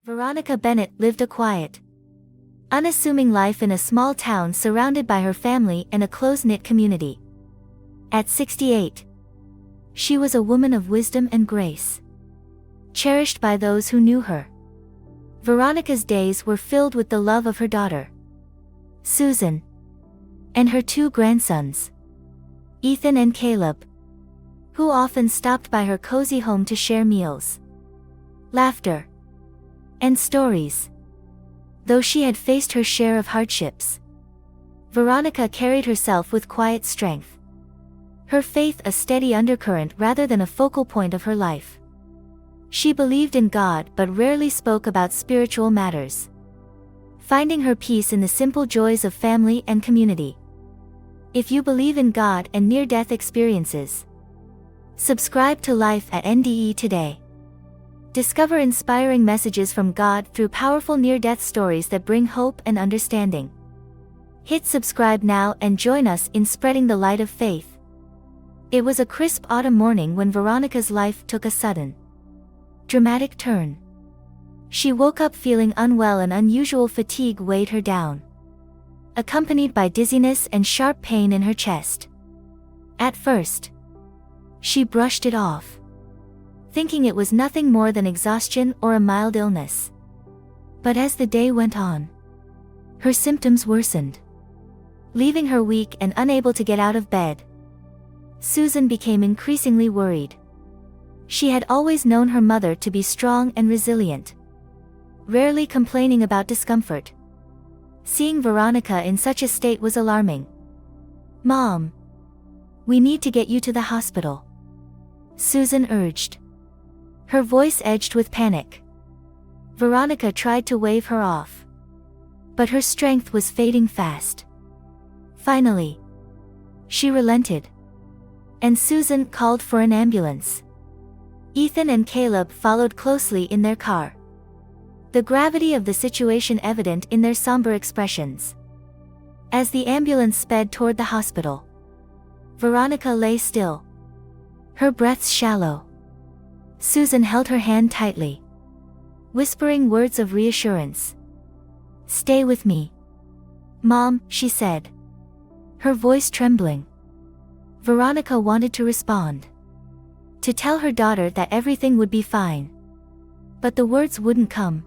Veronica Bennett lived a quiet, unassuming life in a small town surrounded by her family and a close-knit community. At 68, she was a woman of wisdom and grace, cherished by those who knew her. Veronica's days were filled with the love of her daughter, Susan, and her two grandsons, Ethan and Caleb, who often stopped by her cozy home to share meals, laughter, and stories. Though she had faced her share of hardships, Veronica carried herself with quiet strength, her faith a steady undercurrent rather than a focal point of her life. She believed in God but rarely spoke about spiritual matters, finding her peace in the simple joys of family and community. If you believe in God and near-death experiences, subscribe to Life at NDE today. Discover inspiring messages from God through powerful near-death stories that bring hope and understanding. Hit subscribe now and join us in spreading the light of faith. It was a crisp autumn morning when Veronica's life took a sudden, dramatic turn. She woke up feeling unwell and unusual fatigue weighed her down, accompanied by dizziness and sharp pain in her chest. At first, she brushed it off, thinking it was nothing more than exhaustion or a mild illness. But as the day went on, her symptoms worsened, leaving her weak and unable to get out of bed. Susan became increasingly worried. She had always known her mother to be strong and resilient, rarely complaining about discomfort. Seeing Veronica in such a state was alarming. "Mom, we need to get you to the hospital," Susan urged, her voice edged with panic. Veronica tried to wave her off, but her strength was fading fast. Finally, she relented, and Susan called for an ambulance. Ethan and Caleb followed closely in their car, the gravity of the situation evident in their somber expressions. As the ambulance sped toward the hospital, Veronica lay still, her breaths shallow. Susan held her hand tightly, whispering words of reassurance. "Stay with me, Mom," she said, her voice trembling. Veronica wanted to respond, to tell her daughter that everything would be fine, but the words wouldn't come.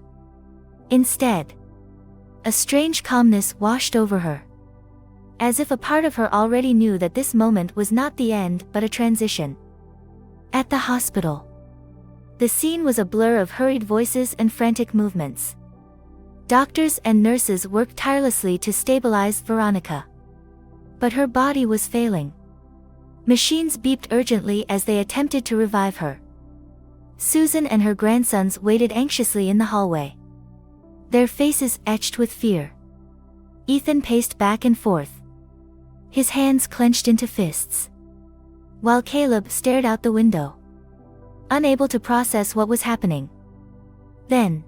Instead, a strange calmness washed over her, as if a part of her already knew that this moment was not the end but a transition. At the hospital, the scene was a blur of hurried voices and frantic movements. Doctors and nurses worked tirelessly to stabilize Veronica, but her body was failing. Machines beeped urgently as they attempted to revive her. Susan and her grandsons waited anxiously in the hallway, their faces etched with fear. Ethan paced back and forth, his hands clenched into fists, while Caleb stared out the window, unable to process what was happening. Then,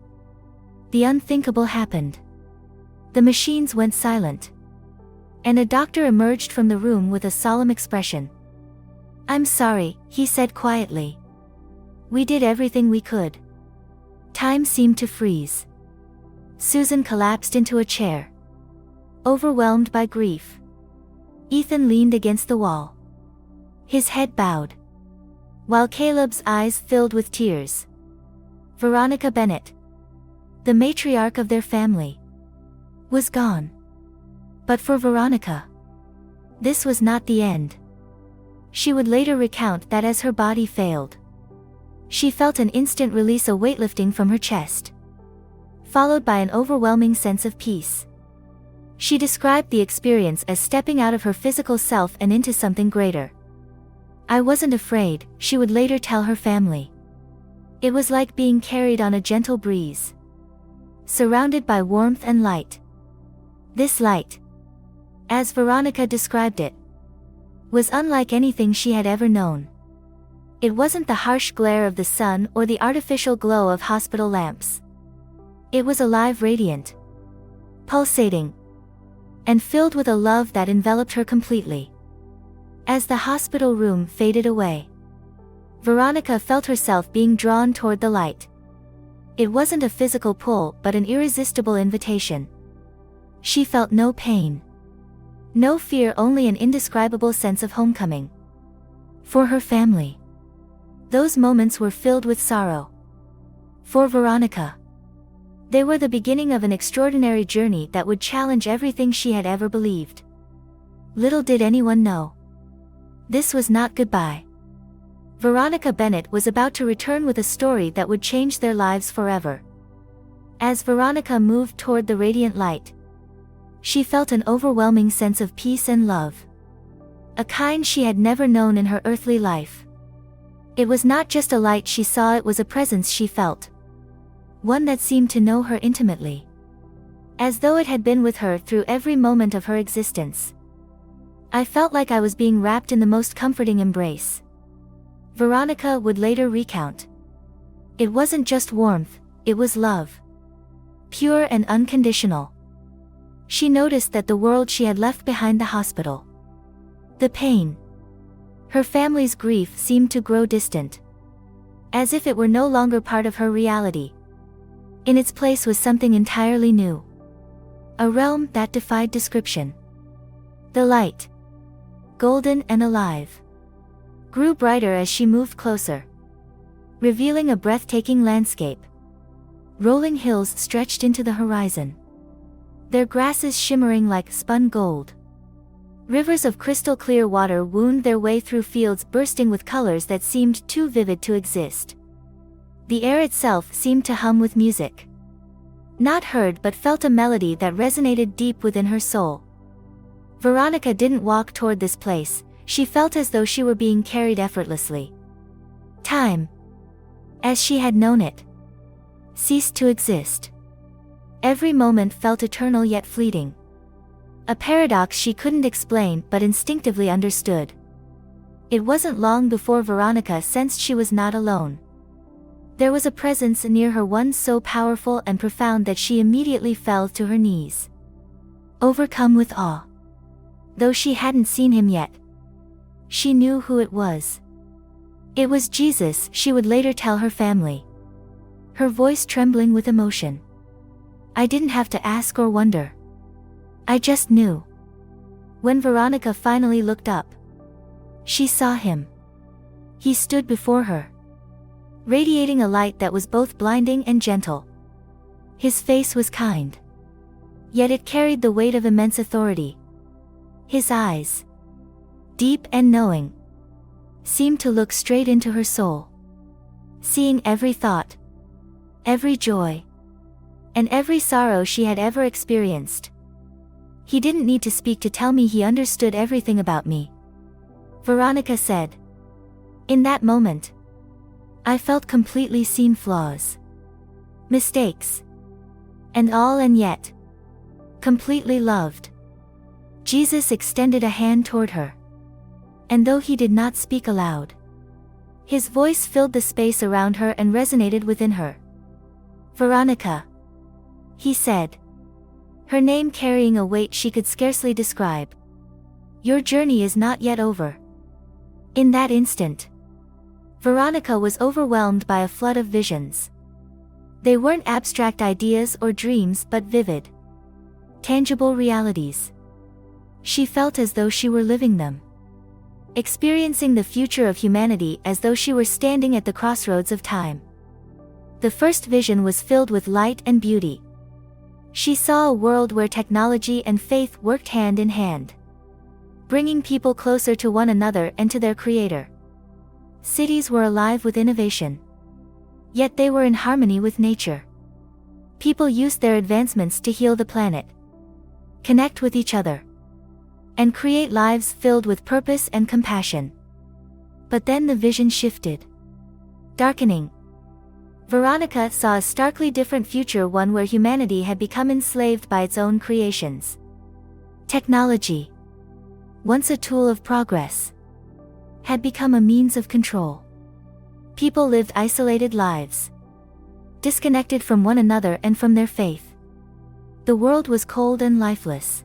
the unthinkable happened. The machines went silent, and a doctor emerged from the room with a solemn expression. "I'm sorry," he said quietly. "We did everything we could." Time seemed to freeze. Susan collapsed into a chair, overwhelmed by grief. Ethan leaned against the wall, his head bowed, while Caleb's eyes filled with tears. Veronica Bennett, the matriarch of their family, was gone. But for Veronica, this was not the end. She would later recount that as her body failed, she felt an instant release, a weightlifting from her chest, followed by an overwhelming sense of peace. She described the experience as stepping out of her physical self and into something greater. "I wasn't afraid," she would later tell her family. "It was like being carried on a gentle breeze, surrounded by warmth and light." This light, as Veronica described it, was unlike anything she had ever known. It wasn't the harsh glare of the sun or the artificial glow of hospital lamps. It was alive, radiant, pulsating, and filled with a love that enveloped her completely. As the hospital room faded away, Veronica felt herself being drawn toward the light. It wasn't a physical pull but an irresistible invitation. She felt no pain. No fear, only an indescribable sense of homecoming. For her family, those moments were filled with sorrow. For Veronica, they were the beginning of an extraordinary journey that would challenge everything she had ever believed. Little did anyone know, this was not goodbye. Veronica Bennett was about to return with a story that would change their lives forever. As Veronica moved toward the radiant light, she felt an overwhelming sense of peace and love. A kind she had never known in her earthly life. It was not just a light she saw, it was a presence she felt. One that seemed to know her intimately. As though it had been with her through every moment of her existence. I felt like I was being wrapped in the most comforting embrace. Veronica would later recount. It wasn't just warmth, it was love. Pure and unconditional. She noticed that the world she had left behind, the hospital, the pain, her family's grief, seemed to grow distant. As if it were no longer part of her reality. In its place was something entirely new. A realm that defied description. The light, golden and alive, grew brighter as she moved closer, revealing a breathtaking landscape. Rolling hills stretched into the horizon, their grasses shimmering like spun gold. Rivers of crystal clear water wound their way through fields bursting with colors that seemed too vivid to exist. The air itself seemed to hum with music. Not heard but felt, a melody that resonated deep within her soul. Veronica didn't walk toward this place, she felt as though she were being carried effortlessly. Time, as she had known it, ceased to exist. Every moment felt eternal yet fleeting. A paradox she couldn't explain but instinctively understood. It wasn't long before Veronica sensed she was not alone. There was a presence near her, one so powerful and profound that she immediately fell to her knees, overcome with awe. Though she hadn't seen him yet, she knew who it was. It was Jesus, she would later tell her family, her voice trembling with emotion. I didn't have to ask or wonder. I just knew. When Veronica finally looked up, she saw him. He stood before her, radiating a light that was both blinding and gentle. His face was kind, yet it carried the weight of immense authority. His eyes, deep and knowing, seemed to look straight into her soul, seeing every thought, every joy, and every sorrow she had ever experienced. He didn't need to speak to tell me, he understood everything about me, Veronica said. In that moment, I felt completely seen, flaws, mistakes, and all, and yet, completely loved. Jesus extended a hand toward her. And though he did not speak aloud, his voice filled the space around her and resonated within her. Veronica, he said, her name carrying a weight she could scarcely describe. Your journey is not yet over. In that instant, Veronica was overwhelmed by a flood of visions. They weren't abstract ideas or dreams but vivid, tangible realities. She felt as though she were living them, experiencing the future of humanity as though she were standing at the crossroads of time. The first vision was filled with light and beauty. She saw a world where technology and faith worked hand in hand, bringing people closer to one another and to their Creator. Cities were alive with innovation, yet they were in harmony with nature. People used their advancements to heal the planet, connect with each other, and create lives filled with purpose and compassion. But then the vision shifted. Darkening. Veronica saw a starkly different future, one where humanity had become enslaved by its own creations. Technology, once a tool of progress, had become a means of control. People lived isolated lives, disconnected from one another and from their faith. The world was cold and lifeless,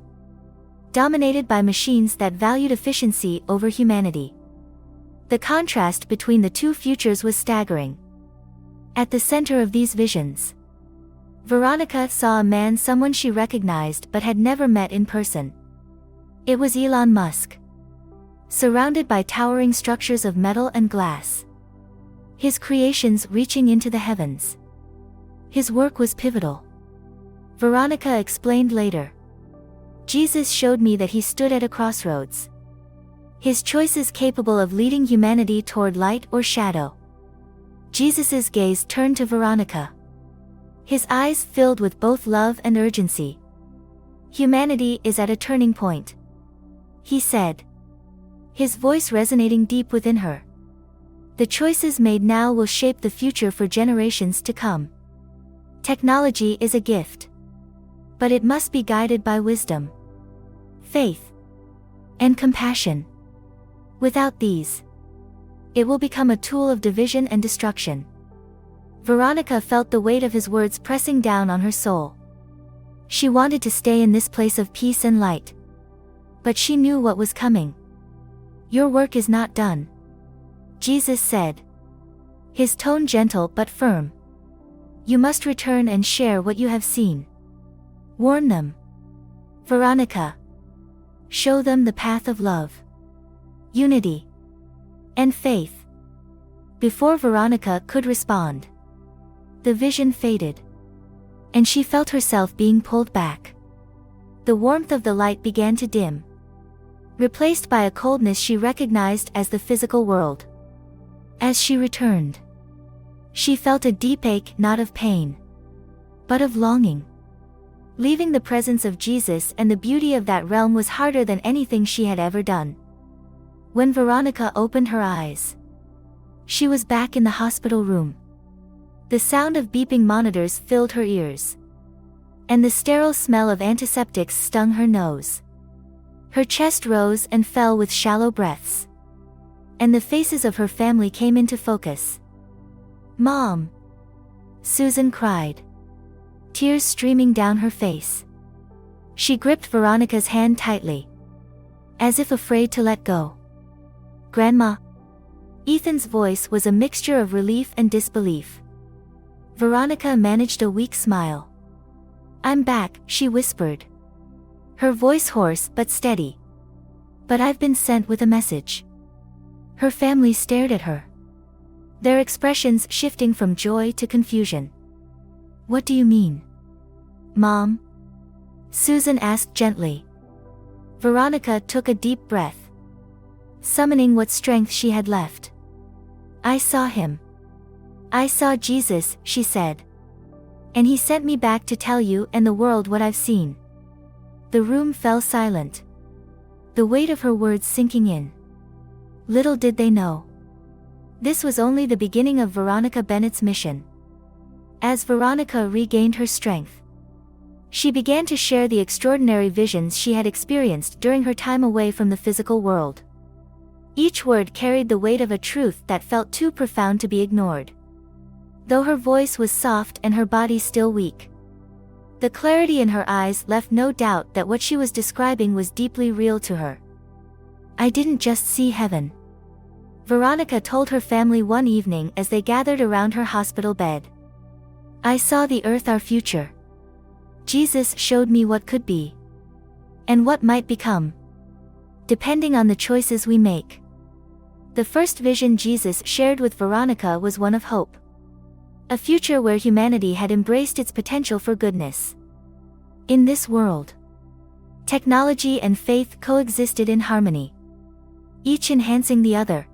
dominated by machines that valued efficiency over humanity. The contrast between the two futures was staggering. At the center of these visions, Veronica saw a man, someone she recognized but had never met in person. It was Elon Musk. Surrounded by towering structures of metal and glass, his creations reaching into the heavens. His work was pivotal. Veronica explained later. Jesus showed me that he stood at a crossroads. His choices capable of leading humanity toward light or shadow. Jesus's gaze turned to Veronica. His eyes filled with both love and urgency. Humanity is at a turning point, he said, his voice resonating deep within her. The choices made now will shape the future for generations to come. Technology is a gift, but it must be guided by wisdom, faith, and compassion. Without these, it will become a tool of division and destruction. Veronica felt the weight of his words pressing down on her soul. She wanted to stay in this place of peace and light, but she knew what was coming. Your work is not done, Jesus said, his tone gentle but firm. You must return and share what you have seen. Warn them, Veronica. Show them the path of love, unity, and faith. Before Veronica could respond, the vision faded, and she felt herself being pulled back. The warmth of the light began to dim, replaced by a coldness she recognized as the physical world. As she returned, she felt a deep ache, not of pain, but of longing. Leaving the presence of Jesus and the beauty of that realm was harder than anything she had ever done. When Veronica opened her eyes, she was back in the hospital room. The sound of beeping monitors filled her ears, and the sterile smell of antiseptics stung her nose. Her chest rose and fell with shallow breaths, and the faces of her family came into focus. Mom! Susan cried, tears streaming down her face. She gripped Veronica's hand tightly, as if afraid to let go. Grandma! Ethan's voice was a mixture of relief and disbelief. Veronica managed a weak smile. I'm back, she whispered, her voice hoarse but steady. But I've been sent with a message. Her family stared at her, their expressions shifting from joy to confusion. What do you mean, Mom? Susan asked gently. Veronica took a deep breath, summoning what strength she had left. I saw him. I saw Jesus, she said. And he sent me back to tell you and the world what I've seen. The room fell silent, the weight of her words sinking in. Little did they know, this was only the beginning of Veronica Bennett's mission. As Veronica regained her strength, she began to share the extraordinary visions she had experienced during her time away from the physical world. Each word carried the weight of a truth that felt too profound to be ignored. Though her voice was soft and her body still weak, the clarity in her eyes left no doubt that what she was describing was deeply real to her. I didn't just see heaven, Veronica told her family one evening as they gathered around her hospital bed. I saw the earth, our future. Jesus showed me what could be, and what might become, depending on the choices we make. The first vision Jesus shared with Veronica was one of hope. A future where humanity had embraced its potential for goodness. In this world, technology and faith coexisted in harmony, each enhancing the other.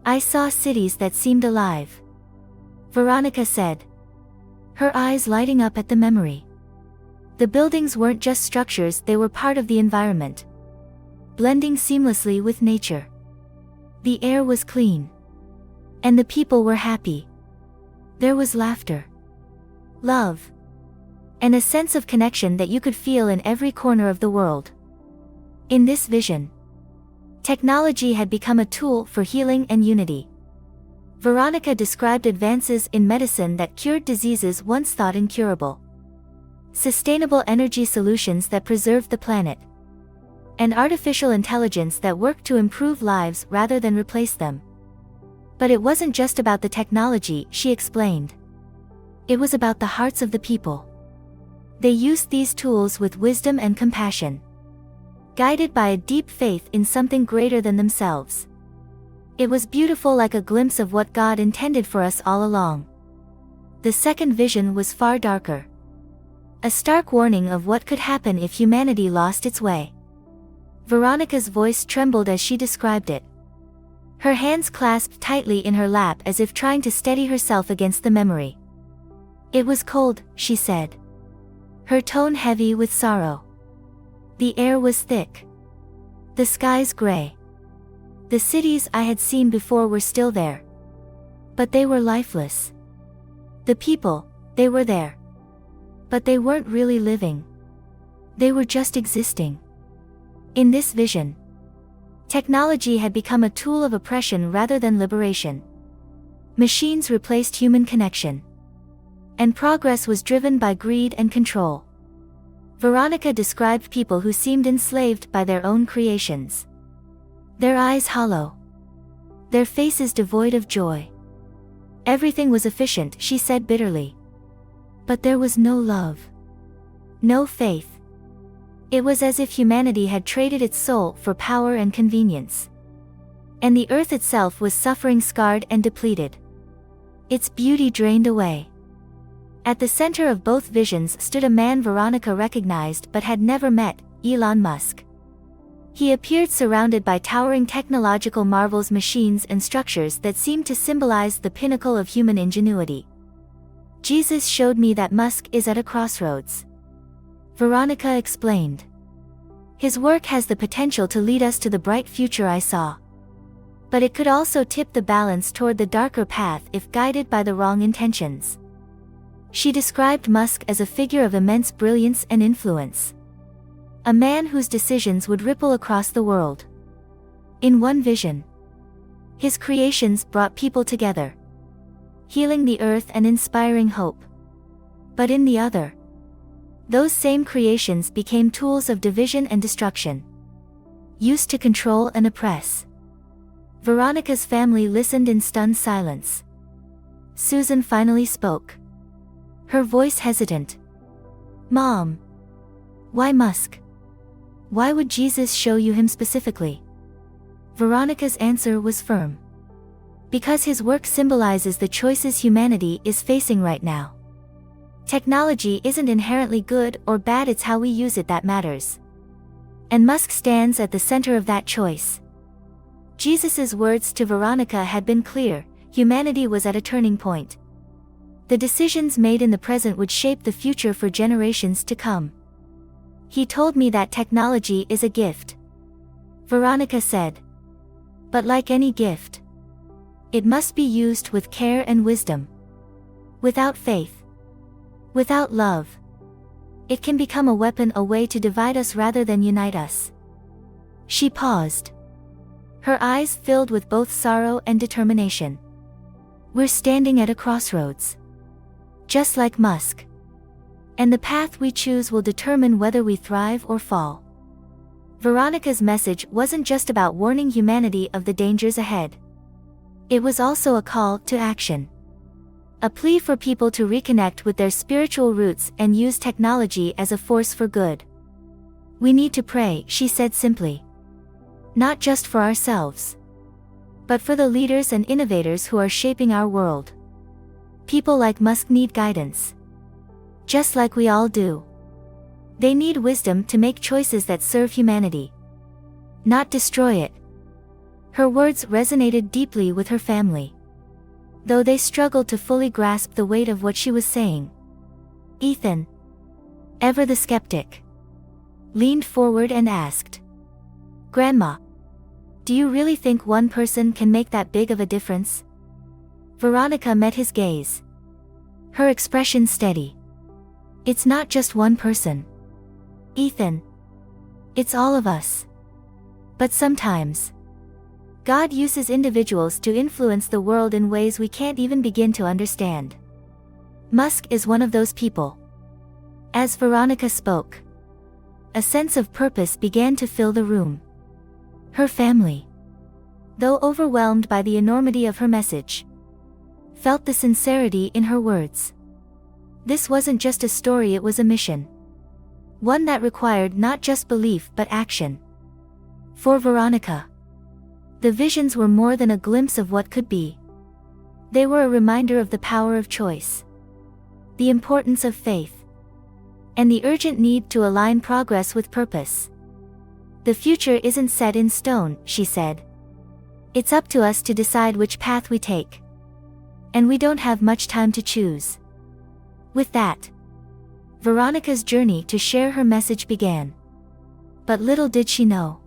I saw cities that seemed alive, Veronica said, her eyes lighting up at the memory. The buildings weren't just structures, they were part of the environment, blending seamlessly with nature. The air was clean, and the people were happy. There was laughter, love, and a sense of connection that you could feel in every corner of the world. In this vision, technology had become a tool for healing and unity. Veronica described advances in medicine that cured diseases once thought incurable, sustainable energy solutions that preserved the planet, and artificial intelligence that worked to improve lives rather than replace them. But it wasn't just about the technology, she explained. It was about the hearts of the people. They used these tools with wisdom and compassion, guided by a deep faith in something greater than themselves. It was beautiful, like a glimpse of what God intended for us all along. The second vision was far darker. A stark warning of what could happen if humanity lost its way. Veronica's voice trembled as she described it. Her hands clasped tightly in her lap as if trying to steady herself against the memory. It was cold, she said, her tone heavy with sorrow. The air was thick. The skies gray. The cities I had seen before were still there. But they were lifeless. The people, they were there. But they weren't really living. They were just existing. In this vision, technology had become a tool of oppression rather than liberation. Machines replaced human connection. And progress was driven by greed and control. Veronica described people who seemed enslaved by their own creations. Their eyes hollow. Their faces devoid of joy. Everything was efficient, she said bitterly. But there was no love. No faith. It was as if humanity had traded its soul for power and convenience. And the earth itself was suffering, scarred and depleted. Its beauty drained away. At the center of both visions stood a man Veronica recognized but had never met, Elon Musk. He appeared surrounded by towering technological marvels, machines and structures that seemed to symbolize the pinnacle of human ingenuity. Jesus showed me that Musk is at a crossroads, Veronica explained. His work has the potential to lead us to the bright future I saw. But it could also tip the balance toward the darker path if guided by the wrong intentions. She described Musk as a figure of immense brilliance and influence. A man whose decisions would ripple across the world. In one vision, his creations brought people together, healing the earth and inspiring hope. But in the other, those same creations became tools of division and destruction, used to control and oppress. Veronica's family listened in stunned silence. Susan finally spoke, her voice hesitant. Mom, why Musk? Why would Jesus show you him specifically? Veronica's answer was firm. Because his work symbolizes the choices humanity is facing right now. Technology isn't inherently good or bad, it's how we use it that matters. And Musk stands at the center of that choice. Jesus's words to Veronica had been clear: humanity was at a turning point. The decisions made in the present would shape the future for generations to come. He told me that technology is a gift, Veronica said. But like any gift, it must be used with care and wisdom. Without faith, without love, it can become a weapon, a way to divide us rather than unite us. She paused, her eyes filled with both sorrow and determination. We're standing at a crossroads, just like Musk. And the path we choose will determine whether we thrive or fall. Veronica's message wasn't just about warning humanity of the dangers ahead. It was also a call to action. A plea for people to reconnect with their spiritual roots and use technology as a force for good. We need to pray, she said simply. Not just for ourselves, but for the leaders and innovators who are shaping our world. People like Musk need guidance, just like we all do. They need wisdom to make choices that serve humanity, not destroy it. Her words resonated deeply with her family, though they struggled to fully grasp the weight of what she was saying. Ethan, ever the skeptic, leaned forward and asked, Grandma, do you really think one person can make that big of a difference? Veronica met his gaze, her expression steady. It's not just one person, Ethan. It's all of us. But sometimes, God uses individuals to influence the world in ways we can't even begin to understand. Musk is one of those people. As Veronica spoke, a sense of purpose began to fill the room. Her family, though overwhelmed by the enormity of her message. Felt the sincerity in her words. This wasn't just a story, it was a mission. One that required not just belief but action. For Veronica, the visions were more than a glimpse of what could be. They were a reminder of the power of choice, the importance of faith, and the urgent need to align progress with purpose. The future isn't set in stone, she said. It's up to us to decide which path we take. And we don't have much time to choose. With that, Veronica's journey to share her message began. But little did she know,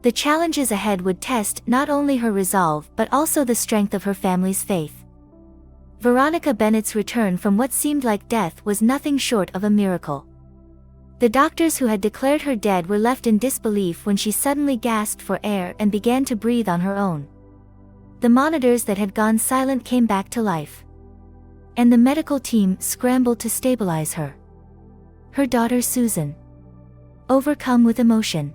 the challenges ahead would test not only her resolve but also the strength of her family's faith. Veronica Bennett's return from what seemed like death was nothing short of a miracle. The doctors who had declared her dead were left in disbelief when she suddenly gasped for air and began to breathe on her own. The monitors that had gone silent came back to life, and the medical team scrambled to stabilize her. Her daughter Susan, overcome with emotion,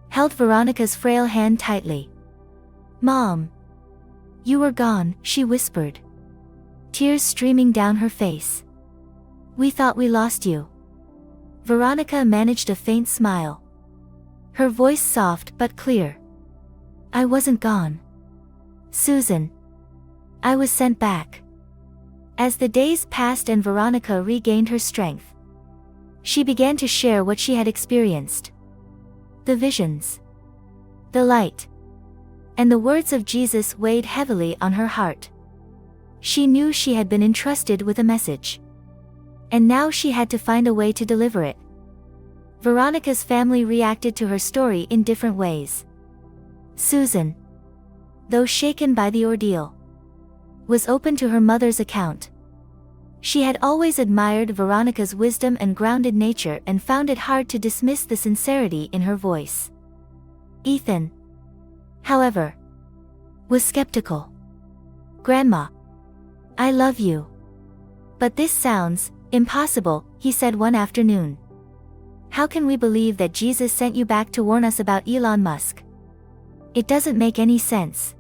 held Veronica's frail hand tightly. "Mom, you were gone," she whispered, tears streaming down her face. "We thought we lost you." Veronica managed a faint smile, her voice soft but clear. "I wasn't gone, Susan. I was sent back." As the days passed and Veronica regained her strength, she began to share what she had experienced. The visions, the light, and the words of Jesus weighed heavily on her heart. She knew she had been entrusted with a message, and now she had to find a way to deliver it. Veronica's family reacted to her story in different ways. Susan, though shaken by the ordeal, was open to her mother's account. She had always admired Veronica's wisdom and grounded nature and found it hard to dismiss the sincerity in her voice. Ethan, however, was skeptical. "Grandma, I love you. But this sounds impossible," he said one afternoon. "How can we believe that Jesus sent you back to warn us about Elon Musk? It doesn't make any sense."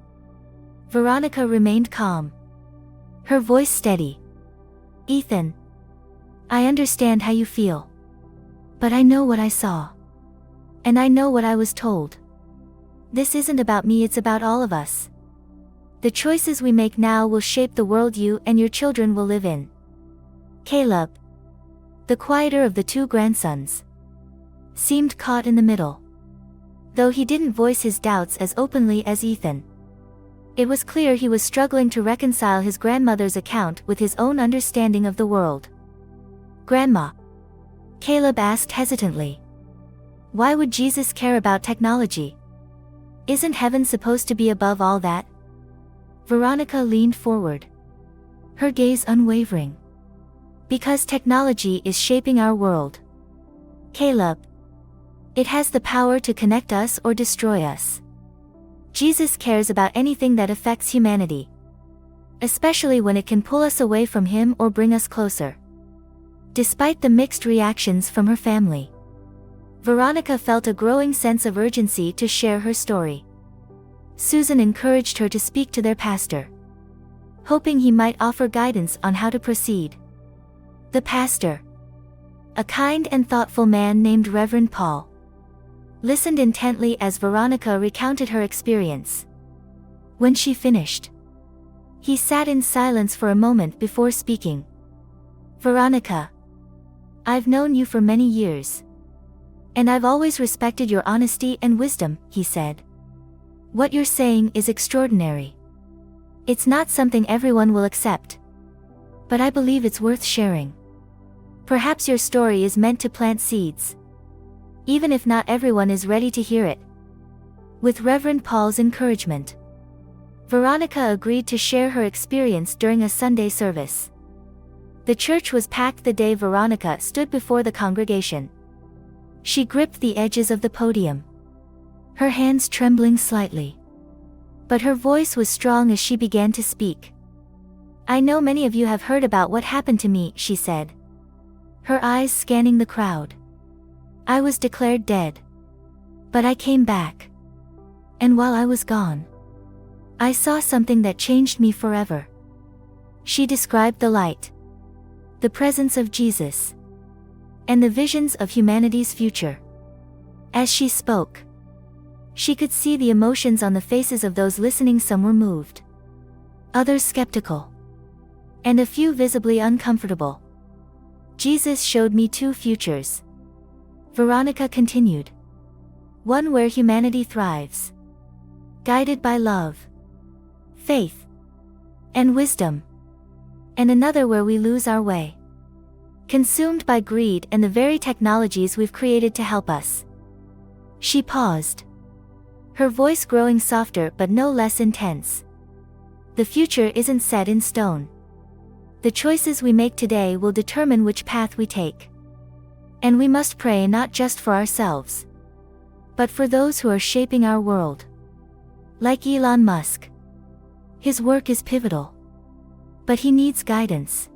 Veronica remained calm, her voice steady. "Ethan, I understand how you feel. But I know what I saw. And I know what I was told. This isn't about me, it's about all of us. The choices we make now will shape the world you and your children will live in." Caleb, the quieter of the two grandsons, seemed caught in the middle. Though he didn't voice his doubts as openly as Ethan, it was clear he was struggling to reconcile his grandmother's account with his own understanding of the world. "Grandma," Caleb asked hesitantly, "why would Jesus care about technology? Isn't heaven supposed to be above all that?" Veronica leaned forward, her gaze unwavering. "Because technology is shaping our world, Caleb. It has the power to connect us or destroy us. Jesus cares about anything that affects humanity, especially when it can pull us away from Him or bring us closer." Despite the mixed reactions from her family, Veronica felt a growing sense of urgency to share her story. Susan encouraged her to speak to their pastor, hoping he might offer guidance on how to proceed. The pastor, a kind and thoughtful man named Reverend Paul, listened intently as Veronica recounted her experience. When she finished, he sat in silence for a moment before speaking. "Veronica, I've known you for many years, and I've always respected your honesty and wisdom," he said. "What you're saying is extraordinary. It's not something everyone will accept, but I believe it's worth sharing. Perhaps your story is meant to plant seeds, even if not everyone is ready to hear it." With Reverend Paul's encouragement, Veronica agreed to share her experience during a Sunday service. The church was packed the day Veronica stood before the congregation. She gripped the edges of the podium, her hands trembling slightly. But her voice was strong as she began to speak. "I know many of you have heard about what happened to me," she said, her eyes scanning the crowd. "I was declared dead. But I came back. And while I was gone, I saw something that changed me forever. She described the light, the presence of Jesus, and the visions of humanity's future. As she spoke, she could see the emotions on the faces of those listening. Some were moved, others skeptical, and a few visibly uncomfortable. Jesus showed me two futures, Veronica continued. One where humanity thrives, guided by love, faith, and wisdom. And another where we lose our way, consumed by greed and the very technologies we've created to help us. She paused, her voice growing softer but no less intense. The future isn't set in stone. The choices we make today will determine which path we take. And we must pray not just for ourselves, but for those who are shaping our world. Like Elon Musk. His work is pivotal, but he needs guidance,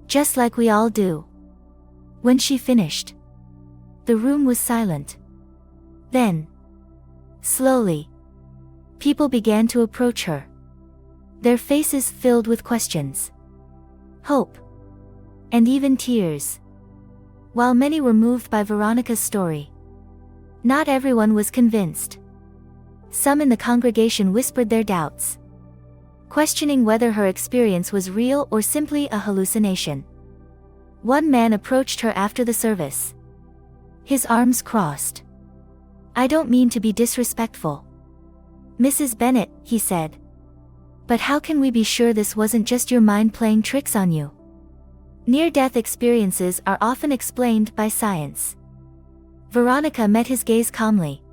just like we all do. When she finished, the room was silent. Then, slowly, people began to approach her, their faces filled with questions, hope, and even tears. While many were moved by Veronica's story, not everyone was convinced. Some in the congregation whispered their doubts, questioning whether her experience was real or simply a hallucination. One man approached her after the service, his arms crossed. "I don't mean to be disrespectful, Mrs. Bennett," he said, "but how can we be sure this wasn't just your mind playing tricks on you?" Near-death experiences are often explained by science. Veronica met his gaze calmly.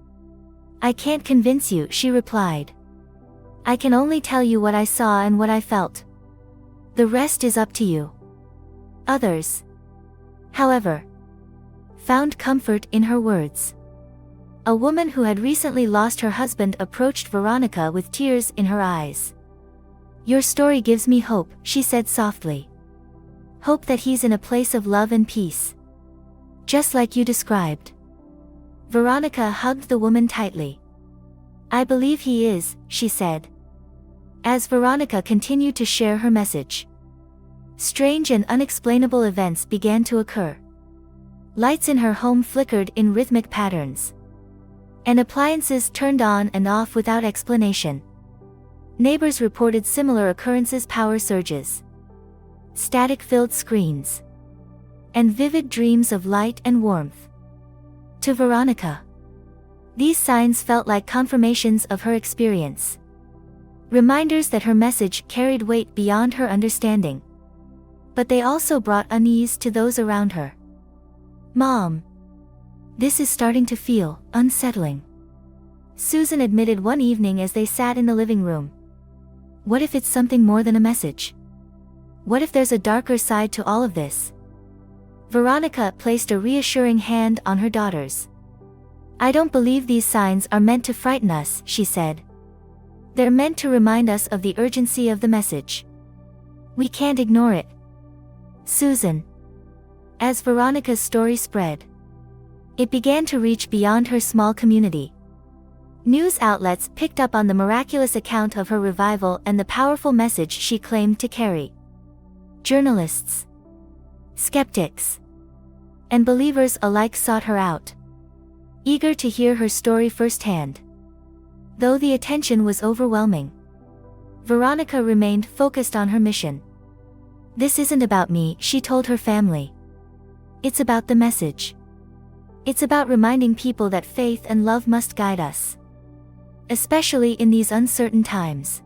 "I can't convince you," she replied. "I can only tell you what I saw and what I felt. The rest is up to you." Others, however, found comfort in her words. A woman who had recently lost her husband approached Veronica with tears in her eyes. "Your story gives me hope," she said softly. "Hope that he's in a place of love and peace, just like you described." Veronica hugged the woman tightly. "I believe he is," she said. As Veronica continued to share her message, strange and unexplainable events began to occur. Lights in her home flickered in rhythmic patterns, and appliances turned on and off without explanation. Neighbors reported similar occurrences: power surges, static-filled screens, and vivid dreams of light and warmth. To Veronica, these signs felt like confirmations of her experience, reminders that her message carried weight beyond her understanding. But they also brought unease to those around her. "Mom, this is starting to feel unsettling," Susan admitted one evening as they sat in the living room. "What if it's something more than a message? What if there's a darker side to all of this?" Veronica placed a reassuring hand on her daughter's. "I don't believe these signs are meant to frighten us," she said. "They're meant to remind us of the urgency of the message. We can't ignore it." Susan. As Veronica's story spread, it began to reach beyond her small community. News outlets picked up on the miraculous account of her revival and the powerful message she claimed to carry. Journalists, skeptics, and believers alike sought her out, eager to hear her story firsthand. Though the attention was overwhelming, Veronica remained focused on her mission. "This isn't about me," she told her family. "It's about the message. It's about reminding people that faith and love must guide us, especially in these uncertain times."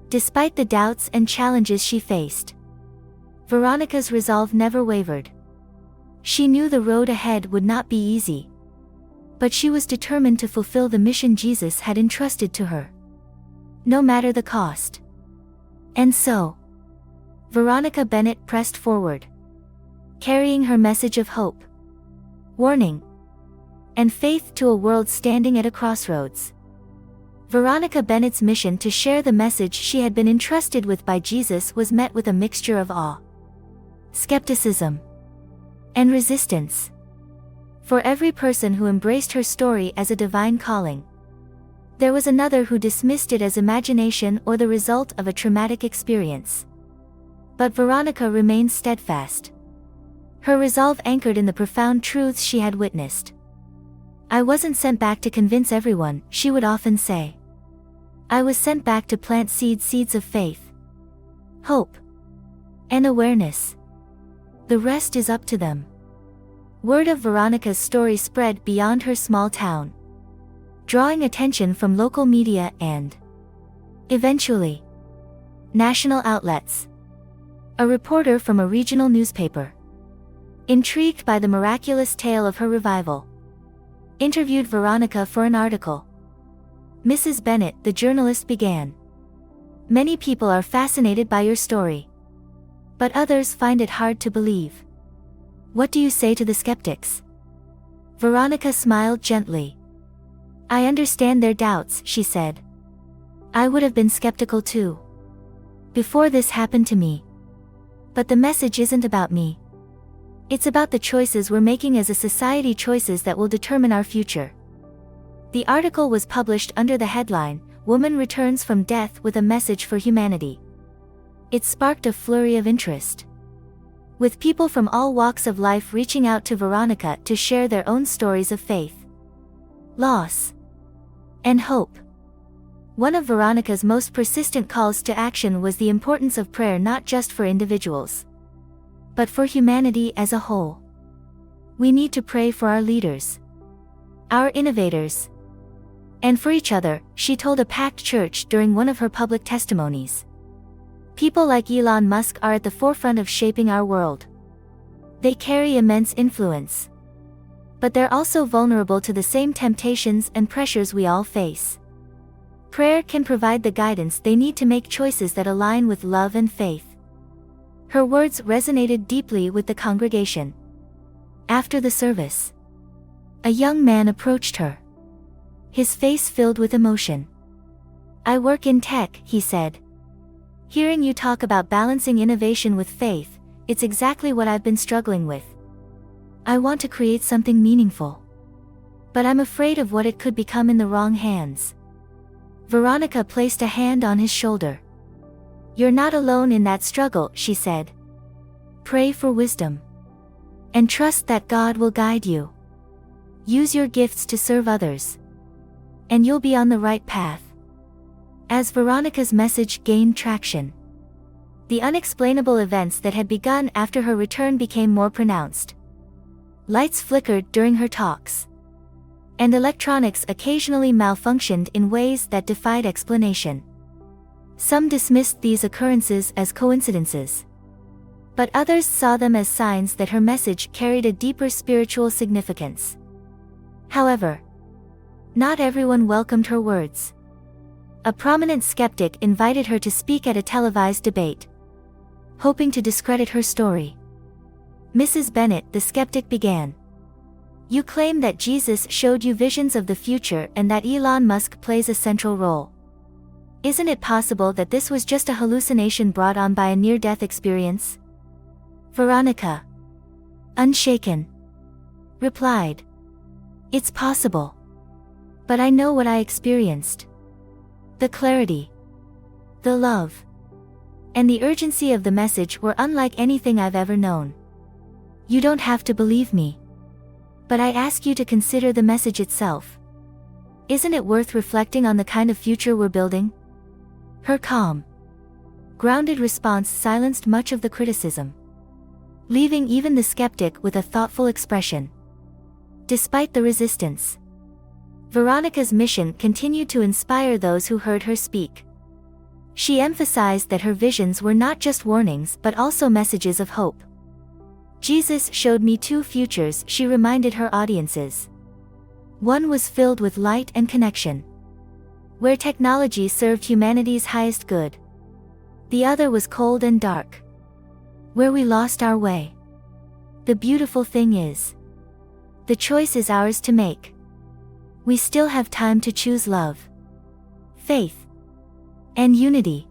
Despite the doubts and challenges she faced, Veronica's resolve never wavered. She knew the road ahead would not be easy, but she was determined to fulfill the mission Jesus had entrusted to her, no matter the cost. And so, Veronica Bennett pressed forward, carrying her message of hope, warning, and faith to a world standing at a crossroads. Veronica Bennett's mission to share the message she had been entrusted with by Jesus was met with a mixture of awe, skepticism, and resistance. For every person who embraced her story as a divine calling, There was another who dismissed it as imagination or the result of a traumatic experience. But Veronica remained steadfast. Her resolve anchored in the profound truths she had witnessed. "I wasn't sent back to convince everyone," she would often say. "I was sent back to plant seeds of faith, hope, and awareness. The rest is up to them." Word of Veronica's story spread beyond her small town, drawing attention from local media and, eventually, national outlets. A reporter from a regional newspaper, intrigued by the miraculous tale of her revival, interviewed Veronica for an article. "Mrs. Bennett," the journalist began, "many people are fascinated by your story. But others find it hard to believe. What do you say to the skeptics?" Veronica smiled gently. "I understand their doubts," she said. "I would have been skeptical too, before this happened to me. But the message isn't about me. It's about the choices we're making as a society, choices that will determine our future." The article was published under the headline, "Woman Returns from Death with a Message for Humanity." It sparked a flurry of interest, with people from all walks of life reaching out to Veronica to share their own stories of faith, loss, and hope. One of Veronica's most persistent calls to action was the importance of prayer, not just for individuals, but for humanity as a whole. "We need to pray for our leaders, our innovators, and for each other," she told a packed church during one of her public testimonies. "People like Elon Musk are at the forefront of shaping our world. They carry immense influence. But they're also vulnerable to the same temptations and pressures we all face. Prayer can provide the guidance they need to make choices that align with love and faith." Her words resonated deeply with the congregation. After the service, a young man approached her, his face filled with emotion. "I work in tech," he said. "Hearing you talk about balancing innovation with faith, it's exactly what I've been struggling with. I want to create something meaningful, but I'm afraid of what it could become in the wrong hands." Veronica placed a hand on his shoulder. "You're not alone in that struggle," she said. "Pray for wisdom, and trust that God will guide you. Use your gifts to serve others, and you'll be on the right path." As Veronica's message gained traction, the unexplainable events that had begun after her return became more pronounced. Lights flickered during her talks, and electronics occasionally malfunctioned in ways that defied explanation. Some dismissed these occurrences as coincidences, but others saw them as signs that her message carried a deeper spiritual significance. However, not everyone welcomed her words. A prominent skeptic invited her to speak at a televised debate, hoping to discredit her story. "Mrs. Bennett," the skeptic began, "you claim that Jesus showed you visions of the future and that Elon Musk plays a central role. Isn't it possible that this was just a hallucination brought on by a near-death experience?" Veronica, unshaken, replied, "It's possible. But I know what I experienced. The clarity, the love, and the urgency of the message were unlike anything I've ever known. You don't have to believe me, but I ask you to consider the message itself. Isn't it worth reflecting on the kind of future we're building?" Her calm, grounded response silenced much of the criticism, leaving even the skeptic with a thoughtful expression. Despite the resistance, Veronica's mission continued to inspire those who heard her speak. She emphasized that her visions were not just warnings but also messages of hope. "Jesus showed me two futures," she reminded her audiences. One was filled with light and connection, where technology served humanity's highest good. The other was cold and dark, where we lost our way. The beautiful thing is, the choice is ours to make. We still have time to choose love, faith, and unity.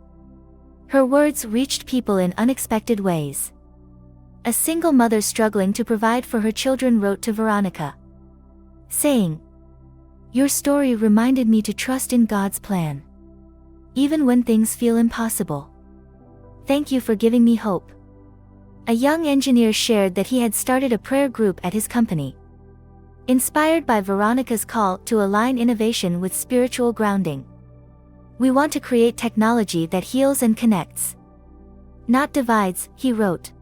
Her words reached people in unexpected ways. A single mother struggling to provide for her children wrote to Veronica, saying, Your story reminded me to trust in God's plan, even when things feel impossible. Thank you for giving me hope." A young engineer shared that he had started a prayer group at his company. Inspired by Veronica's call to align innovation with spiritual grounding. "We want to create technology that heals and connects, not divides," he wrote.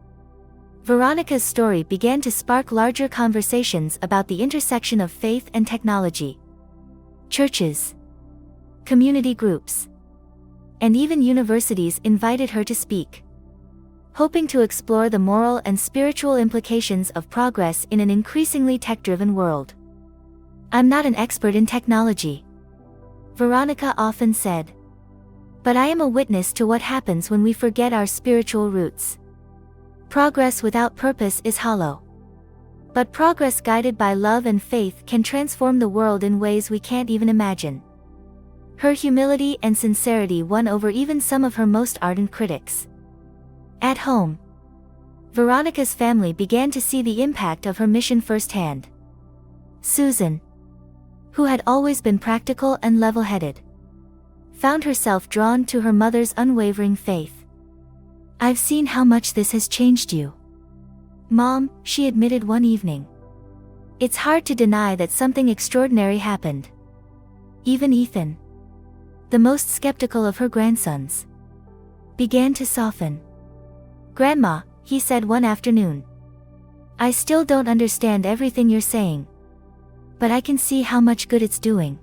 Veronica's story began to spark larger conversations about the intersection of faith and technology. Churches, community groups, and even universities invited her to speak, hoping to explore the moral and spiritual implications of progress in an increasingly tech-driven world. "I'm not an expert in technology," Veronica often said, "but I am a witness to what happens when we forget our spiritual roots. Progress without purpose is hollow. But progress guided by love and faith can transform the world in ways we can't even imagine." Her humility and sincerity won over even some of her most ardent critics. At home, Veronica's family began to see the impact of her mission firsthand. Susan, who had always been practical and level-headed, found herself drawn to her mother's unwavering faith. "I've seen how much this has changed you, Mom," she admitted one evening. "It's hard to deny that something extraordinary happened." Even Ethan, the most skeptical of her grandsons, began to soften. "Grandma," he said one afternoon, "I still don't understand everything you're saying, but I can see how much good it's doing."